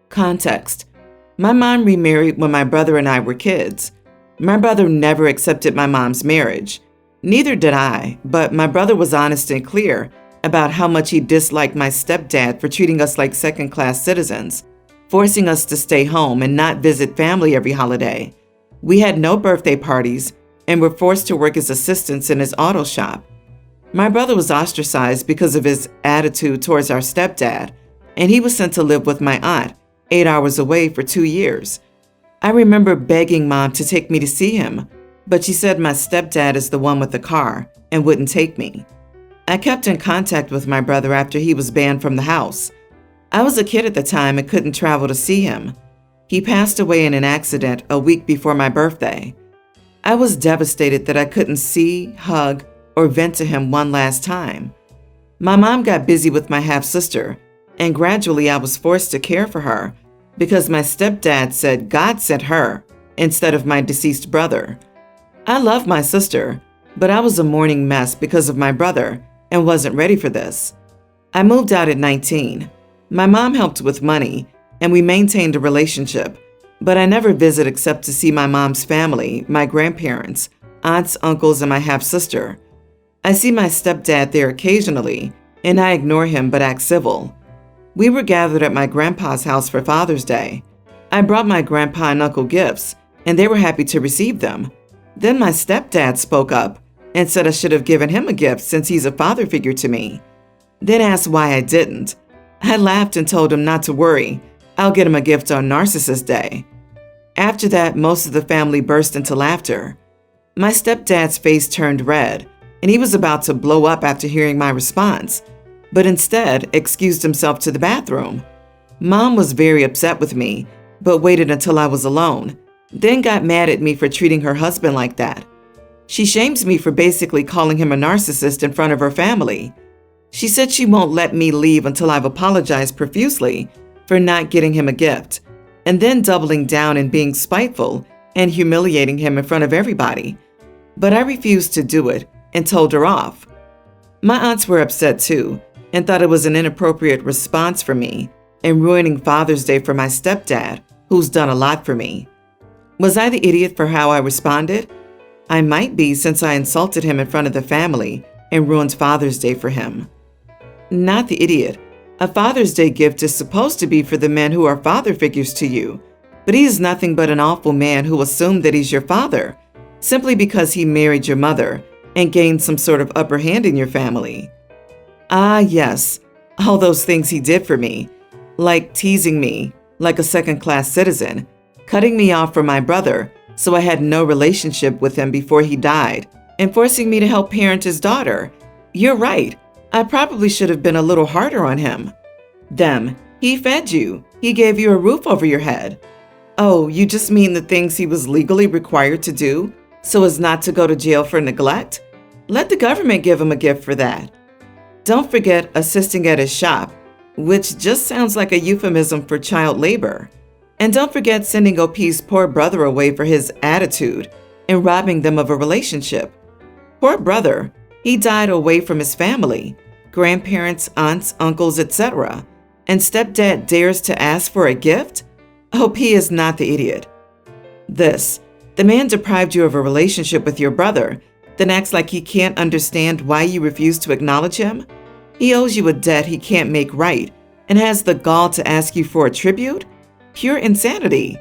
Context: my mom remarried when my brother and I were kids. My brother never accepted my mom's marriage. Neither did I, but my brother was honest and clear about how much he disliked my stepdad for treating us like second-class citizens, forcing us to stay home and not visit family every holiday. We had no birthday parties and were forced to work as assistants in his auto shop. My brother was ostracized because of his attitude towards our stepdad, and he was sent to live with my aunt, 8 hours away, for 2 years. I remember begging Mom to take me to see him, but she said my stepdad is the one with the car and wouldn't take me. I kept in contact with my brother after he was banned from the house. I was a kid at the time and couldn't travel to see him. He passed away in an accident a week before my birthday. I was devastated that I couldn't see, hug, or vent to him one last time. My mom got busy with my half-sister, and gradually I was forced to care for her because my stepdad said God sent her instead of my deceased brother. I love my sister, but I was a mourning mess because of my brother and wasn't ready for this. I moved out at 19. My mom helped with money, and we maintained a relationship, but I never visit except to see my mom's family, my grandparents, aunts, uncles, and my half-sister. I see my stepdad there occasionally, and I ignore him but act civil. We were gathered at my grandpa's house for Father's Day. I brought my grandpa and uncle gifts, and they were happy to receive them. Then my stepdad spoke up and said I should have given him a gift since he's a father figure to me. Then asked why I didn't. I laughed and told him not to worry. I'll get him a gift on Narcissist Day. After that, most of the family burst into laughter. My stepdad's face turned red, and he was about to blow up after hearing my response, but instead excused himself to the bathroom. Mom was very upset with me, but waited until I was alone, then got mad at me for treating her husband like that. She shames me for basically calling him a narcissist in front of her family. She said she won't let me leave until I've apologized profusely for not getting him a gift, and then doubling down and being spiteful and humiliating him in front of everybody. But I refused to do it and told her off. My aunts were upset too and thought it was an inappropriate response for me and ruining Father's Day for my stepdad, who's done a lot for me. Was I the idiot for how I responded? I might be, since I insulted him in front of the family and ruined Father's Day for him. Not the idiot. A Father's Day gift is supposed to be for the men who are father figures to you, but he is nothing but an awful man who assumed that he's your father, simply because he married your mother and gained some sort of upper hand in your family. Ah, yes, all those things he did for me, like teasing me like a second-class citizen, cutting me off from my brother so I had no relationship with him before he died, and forcing me to help parent his daughter. You're right, I probably should have been a little harder on him. Them, he fed you, he gave you a roof over your head. Oh, you just mean the things he was legally required to do so as not to go to jail for neglect? Let the government give him a gift for that. Don't forget assisting at his shop, which just sounds like a euphemism for child labor. And don't forget sending OP's poor brother away for his attitude and robbing them of a relationship. Poor brother, he died away from his family, grandparents, aunts, uncles, etc. And stepdad dares to ask for a gift? OP is not the idiot. The man deprived you of a relationship with your brother, then acts like he can't understand why you refuse to acknowledge him? He owes you a debt he can't make right and has the gall to ask you for a tribute? Pure insanity.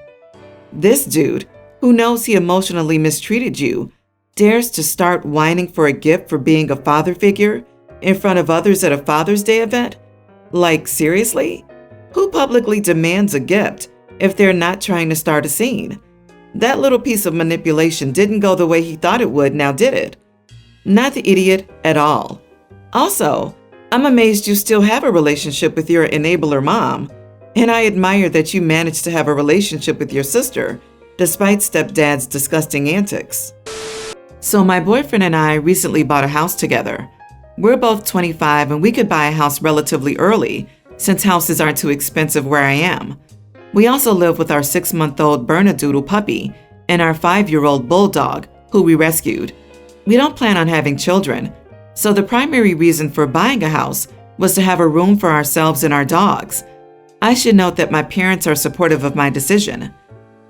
This dude, who knows he emotionally mistreated you, dares to start whining for a gift for being a father figure in front of others at a Father's Day event? Like, seriously? Who publicly demands a gift if they're not trying to start a scene? That little piece of manipulation didn't go the way he thought it would, now did it? Not the idiot at all. Also, I'm amazed you still have a relationship with your enabler mom, and I admire that you managed to have a relationship with your sister, despite stepdad's disgusting antics. So my boyfriend and I recently bought a house together. We're both 25 and we could buy a house relatively early, since houses aren't too expensive where I am. We also live with our 6-month-old Bernedoodle puppy and our 5-year-old bulldog, who we rescued. We don't plan on having children, so the primary reason for buying a house was to have a room for ourselves and our dogs. I should note that my parents are supportive of my decision.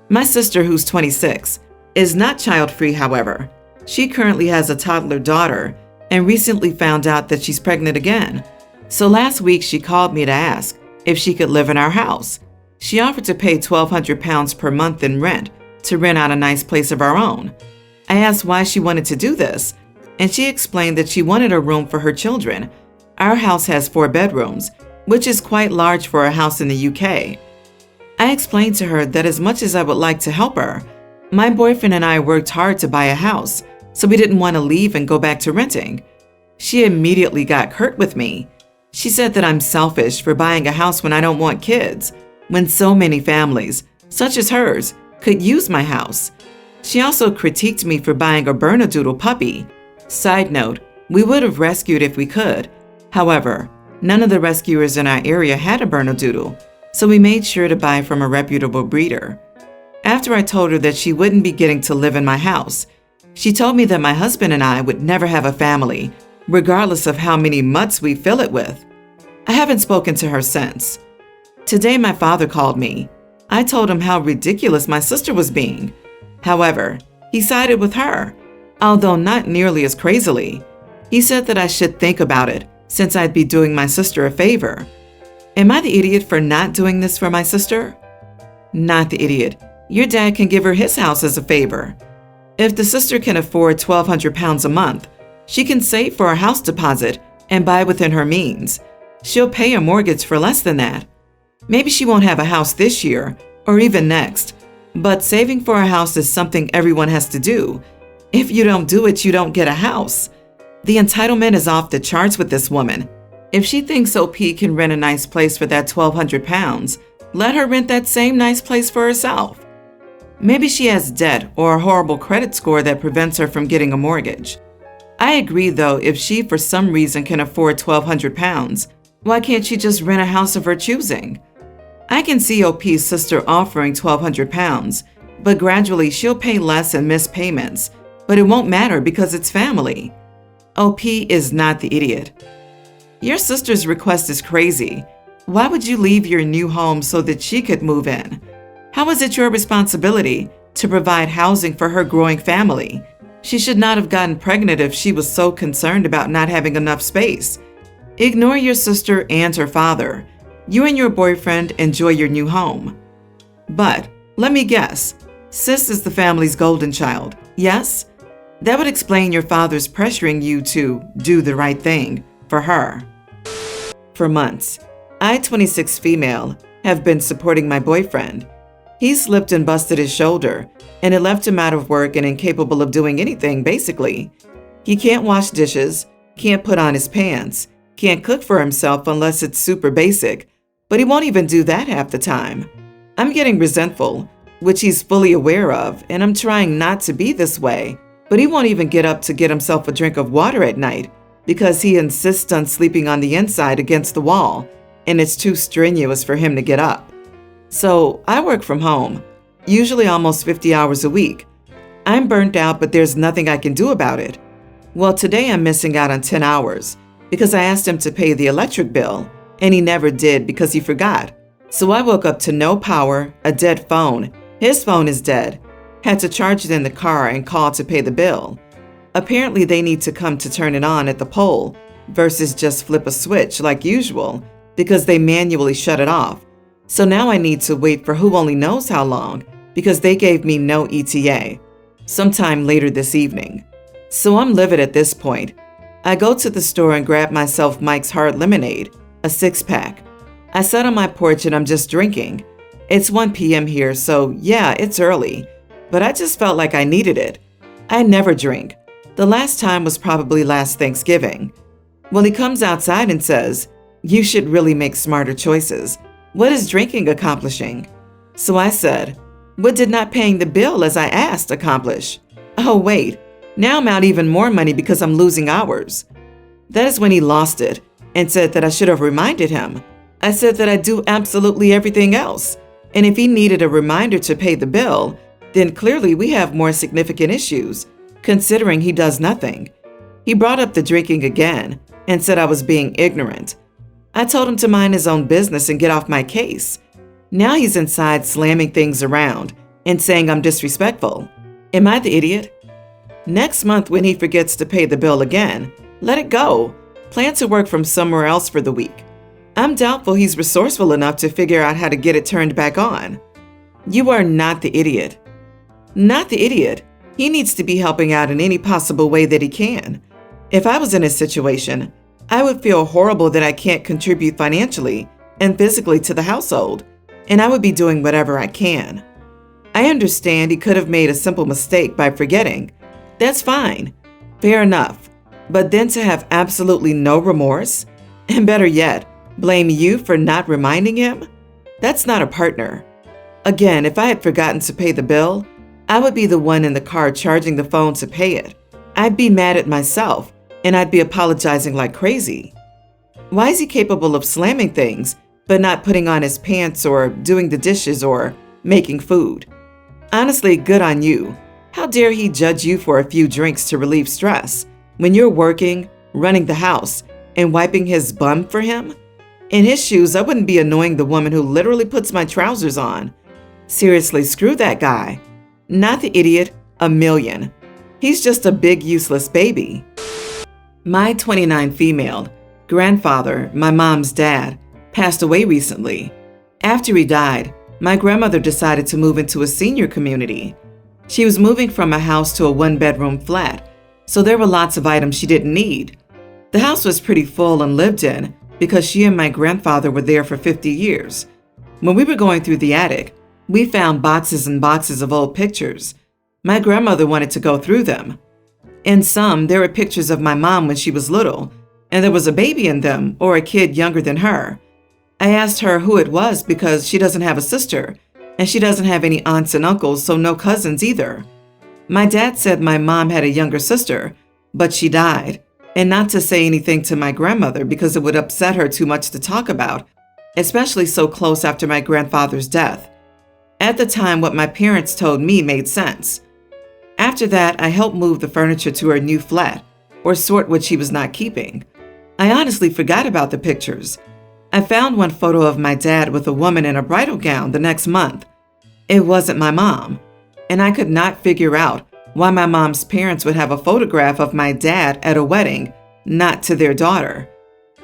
My sister, who's 26, is not child-free, however. She currently has a toddler daughter and recently found out that she's pregnant again. So last week she called me to ask if she could live in our house. She offered to pay £1,200 per month in rent to rent out a nice place of our own. I asked why she wanted to do this, and she explained that she wanted a room for her children. Our house has 4 bedrooms, which is quite large for a house in the UK. I explained to her that as much as I would like to help her, my boyfriend and I worked hard to buy a house, so we didn't want to leave and go back to renting. She immediately got curt with me. She said that I'm selfish for buying a house when I don't want kids, when so many families, such as hers, could use my house. She also critiqued me for buying a Bernedoodle puppy. Side note, we would have rescued if we could. However, none of the rescuers in our area had a Bernedoodle, so we made sure to buy from a reputable breeder. After I told her that she wouldn't be getting to live in my house, she told me that my husband and I would never have a family, regardless of how many mutts we fill it with. I haven't spoken to her since. Today my father called me. I told him how ridiculous my sister was being. However, he sided with her, although not nearly as crazily. He said that I should think about it, since I'd be doing my sister a favor. Am I the idiot for not doing this for my sister? Not the idiot. Your dad can give her his house as a favor. If the sister can afford £1,200 a month, she can save for a house deposit and buy within her means. She'll pay a mortgage for less than that. Maybe she won't have a house this year or even next, but saving for a house is something everyone has to do. If you don't do it, you don't get a house. The entitlement is off the charts with this woman. If she thinks OP can rent a nice place for that £1,200, let her rent that same nice place for herself. Maybe she has debt or a horrible credit score that prevents her from getting a mortgage. I agree though, if she for some reason can afford £1,200, why can't she just rent a house of her choosing? I can see OP's sister offering £1,200, but gradually she'll pay less and miss payments, but it won't matter because it's family. OP is not the idiot. Your sister's request is crazy. Why would you leave your new home so that she could move in? How is it your responsibility to provide housing for her growing family? She should not have gotten pregnant if she was so concerned about not having enough space. Ignore your sister and her father. You and your boyfriend enjoy your new home. But, let me guess, sis is the family's golden child, yes? That would explain your father's pressuring you to do the right thing for her. For months, I, 26 female, have been supporting my boyfriend. He slipped and busted his shoulder, and it left him out of work and incapable of doing anything, basically. He can't wash dishes, can't put on his pants, can't cook for himself unless it's super basic, but he won't even do that half the time. I'm getting resentful, which he's fully aware of, and I'm trying not to be this way, but he won't even get up to get himself a drink of water at night because he insists on sleeping on the inside against the wall, and it's too strenuous for him to get up. So I work from home, usually almost 50 hours a week. I'm burnt out, but there's nothing I can do about it. Well, today I'm missing out on 10 hours because I asked him to pay the electric bill, and he never did because he forgot. So I woke up to no power, a dead phone. His phone is dead. Had to charge it in the car and call to pay the bill. Apparently they need to come to turn it on at the pole versus just flip a switch like usual because they manually shut it off. So now I need to wait for who only knows how long because they gave me no ETA, sometime later this evening. So I'm livid at this point. I go to the store and grab myself Mike's Hard Lemonade, a 6-pack. I sat on my porch and I'm just drinking. It's 1 p.m. here, so yeah, it's early, but I just felt like I needed it. I never drink. The last time was probably last Thanksgiving. Well, he comes outside and says, "You should really make smarter choices. What is drinking accomplishing?" So I said, "What did not paying the bill as I asked accomplish? Oh wait, now I'm out even more money because I'm losing hours." That is when he lost it and said that I should have reminded him. I said that I do absolutely everything else, and if he needed a reminder to pay the bill, then clearly we have more significant issues, considering he does nothing. He brought up the drinking again and said I was being ignorant. I told him to mind his own business and get off my case. Now he's inside slamming things around and saying I'm disrespectful. Am I the idiot? Next month, when he forgets to pay the bill again, let it go. Plan to work from somewhere else for the week. I'm doubtful he's resourceful enough to figure out how to get it turned back on. You are not the idiot. Not the idiot. He needs to be helping out in any possible way that he can. If I was in his situation, I would feel horrible that I can't contribute financially and physically to the household, and I would be doing whatever I can. I understand he could have made a simple mistake by forgetting. That's fine. Fair enough. But then to have absolutely no remorse, and better yet, blame you for not reminding him? That's not a partner. Again, if I had forgotten to pay the bill, I would be the one in the car charging the phone to pay it. I'd be mad at myself, and I'd be apologizing like crazy. Why is he capable of slamming things, but not putting on his pants or doing the dishes or making food? Honestly, good on you. How dare he judge you for a few drinks to relieve stress when you're working, running the house, and wiping his bum for him? In his shoes, I wouldn't be annoying the woman who literally puts my trousers on. Seriously, screw that guy. Not the idiot, a million. He's just a big useless baby. My 29 female grandfather, my mom's dad, passed away recently. After he died, my grandmother decided to move into a senior community. She was moving from a house to a one-bedroom flat, so there were lots of items she didn't need. The house was pretty full and lived in because she and my grandfather were there for 50 years. When we were going through the attic, we found boxes and boxes of old pictures. My grandmother wanted to go through them. In some, there were pictures of my mom when she was little, and there was a baby in them or a kid younger than her. I asked her who it was because she doesn't have a sister, and she doesn't have any aunts and uncles, so no cousins either. My dad said my mom had a younger sister, but she died, and not to say anything to my grandmother because it would upset her too much to talk about, especially so close after my grandfather's death. At the time, what my parents told me made sense. After that, I helped move the furniture to her new flat, or sort what she was not keeping. I honestly forgot about the pictures. I found one photo of my dad with a woman in a bridal gown the next month. It wasn't my mom, and I could not figure out why my mom's parents would have a photograph of my dad at a wedding, not to their daughter.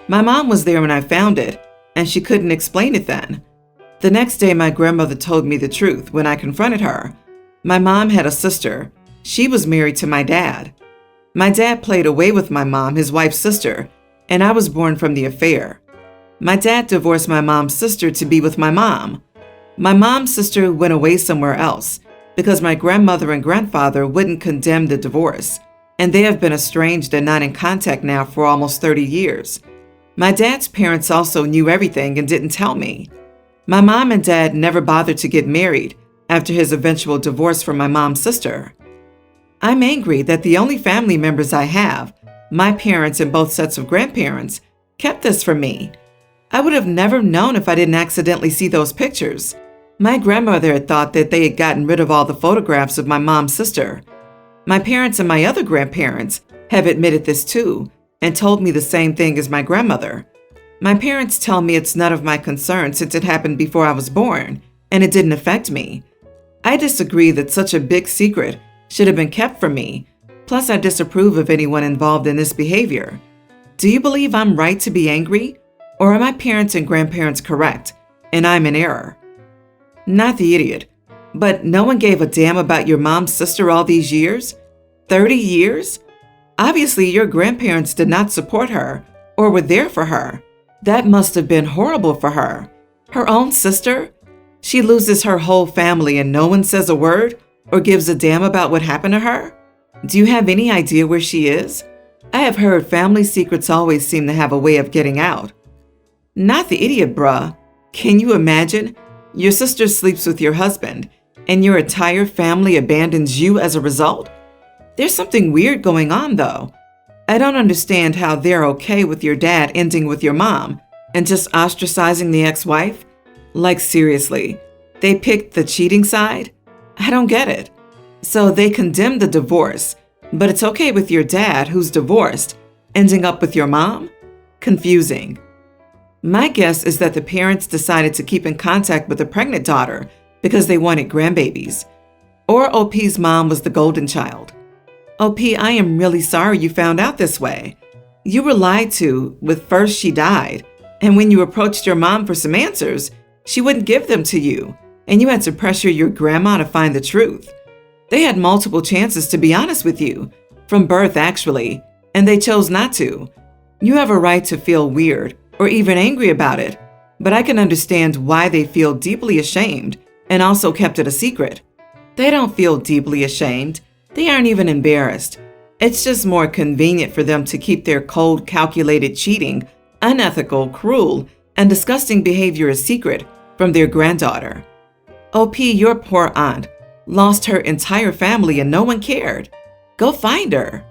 My mom was there when I found it, and she couldn't explain it then. The next day, my grandmother told me the truth when I confronted her. My mom had a sister. She was married to my dad. My dad played away with my mom, his wife's sister, and I was born from the affair. My dad divorced my mom's sister to be with my mom. My mom's sister went away somewhere else because my grandmother and grandfather wouldn't condemn the divorce, and they have been estranged and not in contact now for almost 30 years. My dad's parents also knew everything and didn't tell me. My mom and dad never bothered to get married after his eventual divorce from my mom's sister. I'm angry that the only family members I have, my parents and both sets of grandparents, kept this from me. I would have never known if I didn't accidentally see those pictures. My grandmother had thought that they had gotten rid of all the photographs of my mom's sister. My parents and my other grandparents have admitted this too and told me the same thing as my grandmother. My parents tell me it's none of my concern since it happened before I was born and it didn't affect me. I disagree that such a big secret should have been kept from me. Plus, I disapprove of anyone involved in this behavior. Do you believe I'm right to be angry? Or are my parents and grandparents correct and I'm in error? Not the idiot. But no one gave a damn about your mom's sister all these years? 30 years? Obviously, your grandparents did not support her or were there for her. That must have been horrible for her. Her own sister? She loses her whole family and no one says a word or gives a damn about what happened to her? Do you have any idea where she is? I have heard family secrets always seem to have a way of getting out. Not the idiot, bruh. Can you imagine? Your sister sleeps with your husband and your entire family abandons you as a result? There's something weird going on, though. I don't understand how they're okay with your dad ending with your mom and just ostracizing the ex-wife. Like, seriously, they picked the cheating side? I don't get it. So they condemned the divorce, but it's okay with your dad, who's divorced, ending up with your mom? Confusing. My guess is that the parents decided to keep in contact with the pregnant daughter because they wanted grandbabies. Or OP's mom was the golden child. OP, I am really sorry you found out this way. You were lied to with first she died, and when you approached your mom for some answers, she wouldn't give them to you, and you had to pressure your grandma to find the truth. They had multiple chances to be honest with you, from birth actually, and they chose not to. You have a right to feel weird or even angry about it, but I can understand why they feel deeply ashamed and also kept it a secret. They don't feel deeply ashamed. They aren't even embarrassed. It's just more convenient for them to keep their cold, calculated cheating, unethical, cruel, and disgusting behavior a secret from their granddaughter. OP, your poor aunt lost her entire family and no one cared. Go find her.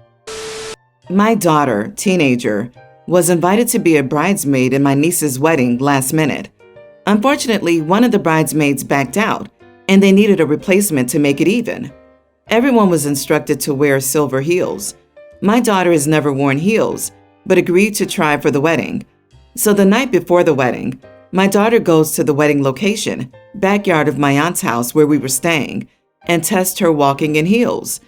My daughter, teenager, was invited to be a bridesmaid in my niece's wedding last minute. Unfortunately, one of the bridesmaids backed out, and they needed a replacement to make it even. Everyone was instructed to wear silver heels. My daughter has never worn heels, but agreed to try for the wedding. So the night before the wedding, my daughter goes to the wedding location, backyard of my aunt's house where we were staying, and tests her walking in heels.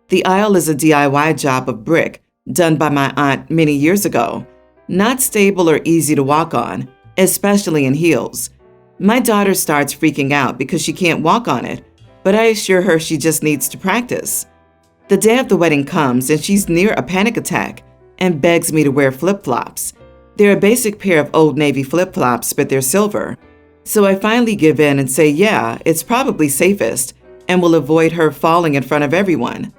The aisle is a DIY job of brick done by my aunt many years ago. Not stable or easy to walk on, especially in heels. My daughter starts freaking out because she can't walk on it, but I assure her she just needs to practice. The day of the wedding comes and she's near a panic attack and begs me to wear flip-flops. They're a basic pair of Old Navy flip-flops, but they're silver. So I finally give in and say, yeah, it's probably safest and will avoid her falling in front of everyone.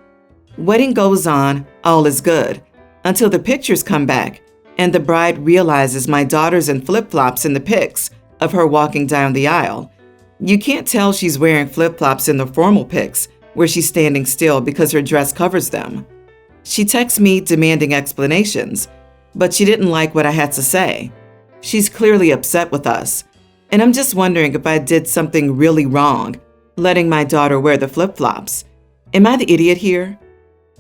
Wedding goes on, all is good, until the pictures come back and the bride realizes my daughter's in flip-flops in the pics of her walking down the aisle. You can't tell she's wearing flip-flops in the formal pics where she's standing still because her dress covers them. She texts me demanding explanations, but she didn't like what I had to say. She's clearly upset with us, and I'm just wondering if I did something really wrong, letting my daughter wear the flip-flops. Am I the idiot here?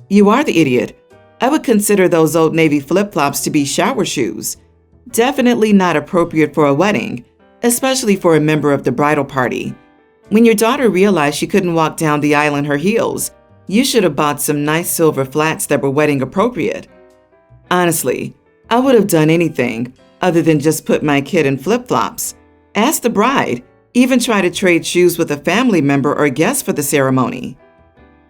You are the idiot. I would consider those Old Navy flip-flops to be shower shoes. Definitely not appropriate for a wedding, especially for a member of the bridal party. When your daughter realized she couldn't walk down the aisle in her heels, you should have bought some nice silver flats that were wedding appropriate. Honestly, I would have done anything other than just put my kid in flip-flops. Ask the bride, even try to trade shoes with a family member or guest for the ceremony.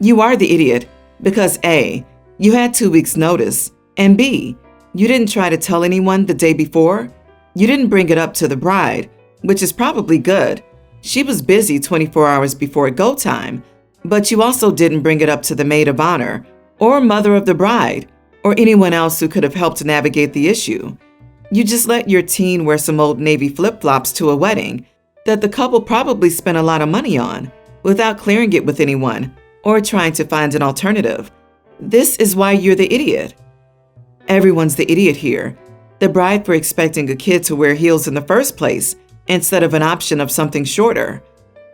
You are the idiot because A, you had 2 weeks notice, and B, you didn't try to tell anyone the day before. You didn't bring it up to the bride, which is probably good. She was busy 24 hours before go time, but you also didn't bring it up to the maid of honor or mother of the bride or anyone else who could have helped navigate the issue. You just let your teen wear some Old Navy flip-flops to a wedding that the couple probably spent a lot of money on without clearing it with anyone or trying to find an alternative. This is why you're the idiot. Everyone's the idiot here. The bride for expecting a kid to wear heels in the first place instead of an option of something shorter.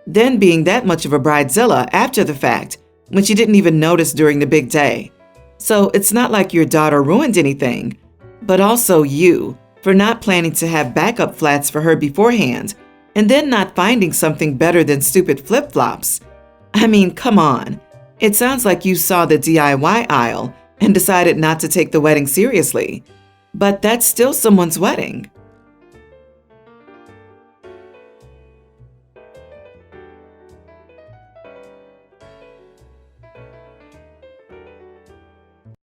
Then being that much of a bridezilla after the fact when she didn't even notice during the big day. So it's not like your daughter ruined anything, but also you for not planning to have backup flats for her beforehand and then not finding something better than stupid flip-flops. I mean, come on. It sounds like you saw the DIY aisle and decided not to take the wedding seriously. But that's still someone's wedding.